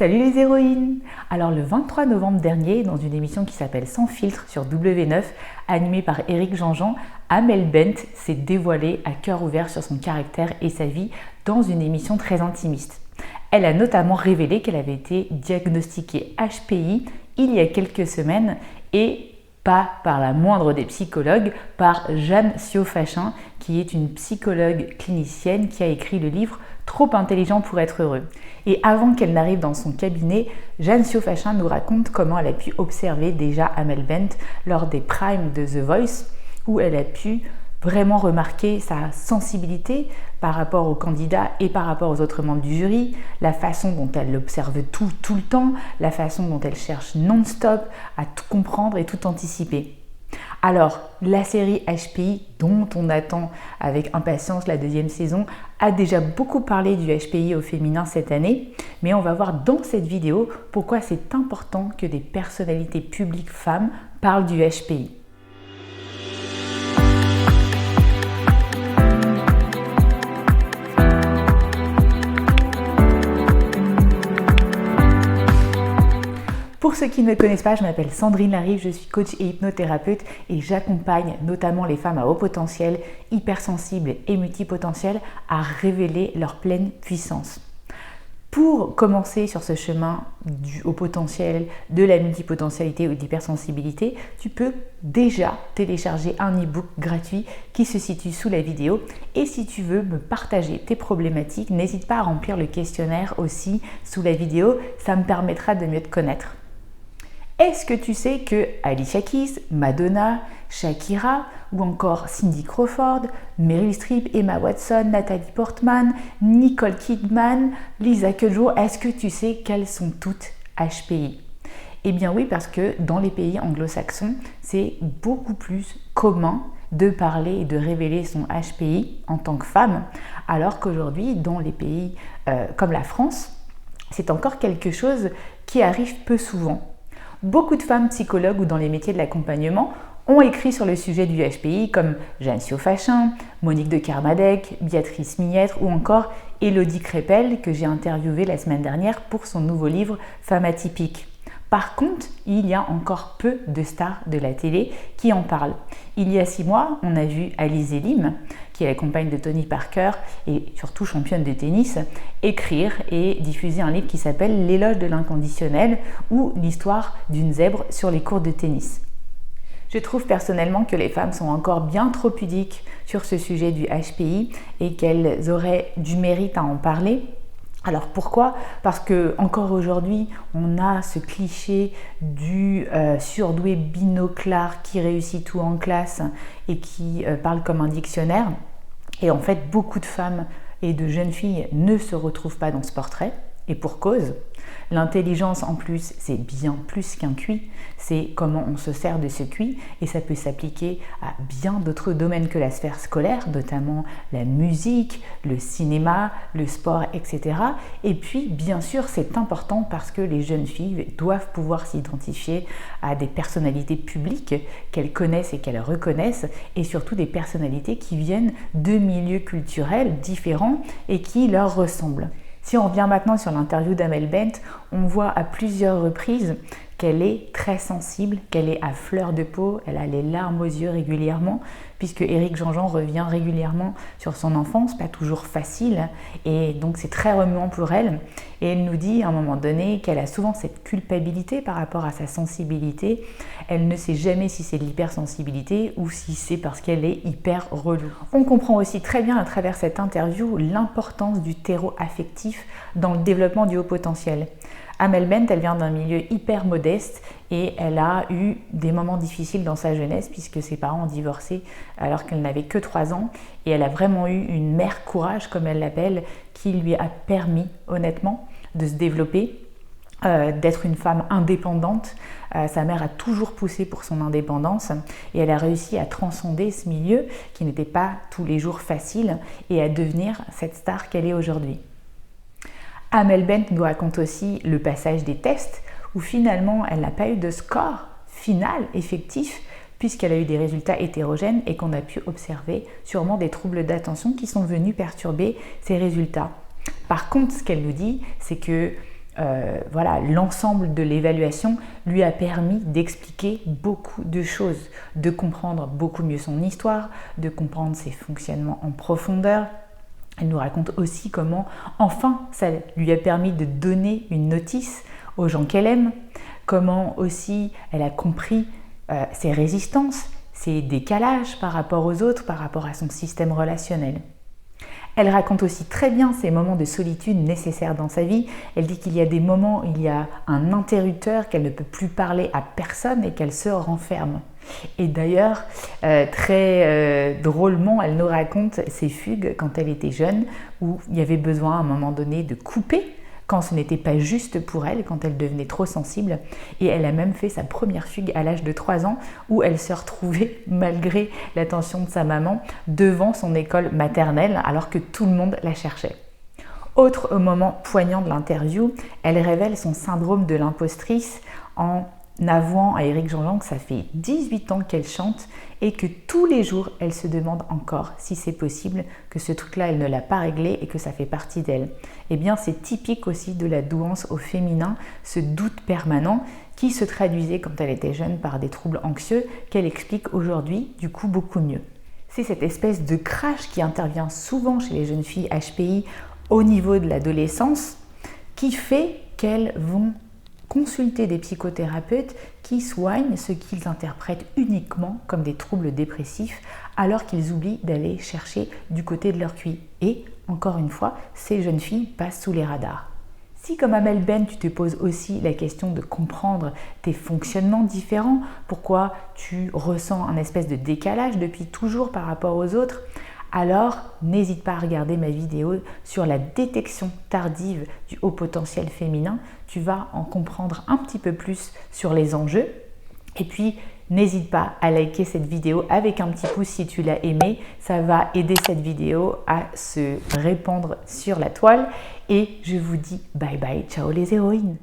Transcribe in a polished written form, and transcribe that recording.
Salut les héroïnes! Alors le 23 novembre dernier, dans une émission qui s'appelle Sans filtre sur W9, animée par Éric Jean-Jean, Amel Bent s'est dévoilée à cœur ouvert sur son caractère et sa vie dans une émission très intimiste. Elle a notamment révélé qu'elle avait été diagnostiquée HPI il y a quelques semaines et pas par la moindre des psychologues, par Jeanne Siofachin, qui est une psychologue clinicienne qui a écrit le livre Trop intelligent pour être heureux. Et avant qu'elle n'arrive dans son cabinet, Jeanne Siofachin nous raconte comment elle a pu observer déjà Amel Bent lors des primes de The Voice, où elle a pu vraiment remarquer sa sensibilité par rapport aux candidats et par rapport aux autres membres du jury, la façon dont elle observe tout le temps, la façon dont elle cherche non-stop à tout comprendre et tout anticiper. Alors, la série HPI, dont on attend avec impatience la deuxième saison, a déjà beaucoup parlé du HPI au féminin cette année, mais on va voir dans cette vidéo pourquoi c'est important que des personnalités publiques femmes parlent du HPI. Pour ceux qui ne me connaissent pas, je m'appelle Sandrine Larive, je suis coach et hypnothérapeute et j'accompagne notamment les femmes à haut potentiel, hypersensibles et multipotentielles à révéler leur pleine puissance. Pour commencer sur ce chemin du haut potentiel, de la multipotentialité ou de l'hypersensibilité, tu peux déjà télécharger un e-book gratuit qui se situe sous la vidéo. Et si tu veux me partager tes problématiques, n'hésite pas à remplir le questionnaire aussi sous la vidéo, ça me permettra de mieux te connaître. Est-ce que tu sais que Alicia Keys, Madonna, Shakira ou encore Cindy Crawford, Meryl Streep, Emma Watson, Natalie Portman, Nicole Kidman, Lisa Kudrow, est-ce que tu sais qu'elles sont toutes HPI? Eh bien oui, parce que dans les pays anglo-saxons, c'est beaucoup plus commun de parler et de révéler son HPI en tant que femme, alors qu'aujourd'hui, dans les pays comme la France, c'est encore quelque chose qui arrive peu souvent. Beaucoup de femmes psychologues ou dans les métiers de l'accompagnement ont écrit sur le sujet du HPI comme Jeanne Siofachin, Monique de Kermadec, Béatrice Millettre ou encore Élodie Crépel que j'ai interviewée la semaine dernière pour son nouveau livre Femme atypique. Par contre, il y a encore peu de stars de la télé qui en parlent. Il y a 6 mois, on a vu Alizée Lim, qui est la compagne de Tony Parker et surtout championne de tennis, écrire et diffuser un livre qui s'appelle L'éloge de l'inconditionnel ou l'histoire d'une zèbre sur les courts de tennis. Je trouve personnellement que les femmes sont encore bien trop pudiques sur ce sujet du HPI et qu'elles auraient du mérite à en parler. Alors pourquoi? Parce que encore aujourd'hui, on a ce cliché du surdoué binoclard qui réussit tout en classe et qui parle comme un dictionnaire. Et en fait, beaucoup de femmes et de jeunes filles ne se retrouvent pas dans ce portrait. Et pour cause, l'intelligence en plus, c'est bien plus qu'un QI, c'est comment on se sert de ce QI et ça peut s'appliquer à bien d'autres domaines que la sphère scolaire, notamment la musique, le cinéma, le sport, etc. Et puis, bien sûr, c'est important parce que les jeunes filles doivent pouvoir s'identifier à des personnalités publiques qu'elles connaissent et qu'elles reconnaissent et surtout des personnalités qui viennent de milieux culturels différents et qui leur ressemblent. Si on revient maintenant sur l'interview d'Amel Bent, on voit à plusieurs reprises qu'elle est très sensible, qu'elle est à fleur de peau, elle a les larmes aux yeux régulièrement, puisque Éric Jean-Jean revient régulièrement sur son enfance, pas toujours facile, et donc c'est très remuant pour elle. Et elle nous dit à un moment donné qu'elle a souvent cette culpabilité par rapport à sa sensibilité. Elle ne sait jamais si c'est de l'hypersensibilité ou si c'est parce qu'elle est hyper relou. On comprend aussi très bien à travers cette interview l'importance du terreau affectif dans le développement du haut potentiel. Amel Bent, elle vient d'un milieu hyper modeste et elle a eu des moments difficiles dans sa jeunesse puisque ses parents ont divorcé alors qu'elle n'avait que 3 ans et elle a vraiment eu une mère courage, comme elle l'appelle, qui lui a permis honnêtement de se développer, d'être une femme indépendante. Sa mère a toujours poussé pour son indépendance et elle a réussi à transcender ce milieu qui n'était pas tous les jours facile et à devenir cette star qu'elle est aujourd'hui. Amel Bent nous raconte aussi le passage des tests où finalement elle n'a pas eu de score final effectif puisqu'elle a eu des résultats hétérogènes et qu'on a pu observer sûrement des troubles d'attention qui sont venus perturber ces résultats. Par contre, ce qu'elle nous dit, c'est que voilà, l'ensemble de l'évaluation lui a permis d'expliquer beaucoup de choses, de comprendre beaucoup mieux son histoire, de comprendre ses fonctionnements en profondeur. Elle nous raconte aussi comment, enfin, ça lui a permis de donner une notice aux gens qu'elle aime, comment aussi elle a compris ses résistances, ses décalages par rapport aux autres, par rapport à son système relationnel. Elle raconte aussi très bien ces moments de solitude nécessaires dans sa vie. Elle dit qu'il y a des moments où il y a un interrupteur, qu'elle ne peut plus parler à personne et qu'elle se renferme. Et d'ailleurs, très drôlement, elle nous raconte ses fugues quand elle était jeune, où il y avait besoin à un moment donné de couper quand ce n'était pas juste pour elle, quand elle devenait trop sensible. Et elle a même fait sa première fugue à l'âge de 3 ans, où elle se retrouvait, malgré l'attention de sa maman, devant son école maternelle, alors que tout le monde la cherchait. Autre moment poignant de l'interview, elle révèle son syndrome de l'impostrice en avouant à Éric Jean-Jean que ça fait 18 ans qu'elle chante et que tous les jours, elle se demande encore si c'est possible, que ce truc-là, elle ne l'a pas réglé et que ça fait partie d'elle. Eh bien, c'est typique aussi de la douance au féminin, ce doute permanent qui se traduisait quand elle était jeune par des troubles anxieux qu'elle explique aujourd'hui, du coup, beaucoup mieux. C'est cette espèce de crash qui intervient souvent chez les jeunes filles HPI au niveau de l'adolescence qui fait qu'elles vont consulter des psychothérapeutes qui soignent ce qu'ils interprètent uniquement comme des troubles dépressifs alors qu'ils oublient d'aller chercher du côté de leur QI. Et, encore une fois, ces jeunes filles passent sous les radars. Si comme Amel Ben, tu te poses aussi la question de comprendre tes fonctionnements différents, pourquoi tu ressens un espèce de décalage depuis toujours par rapport aux autres, alors n'hésite pas à regarder ma vidéo sur la détection tardive du haut potentiel féminin. Tu vas en comprendre un petit peu plus sur les enjeux. Et puis, n'hésite pas à liker cette vidéo avec un petit pouce si tu l'as aimé. Ça va aider cette vidéo à se répandre sur la toile. Et je vous dis bye bye, ciao les héroïnes!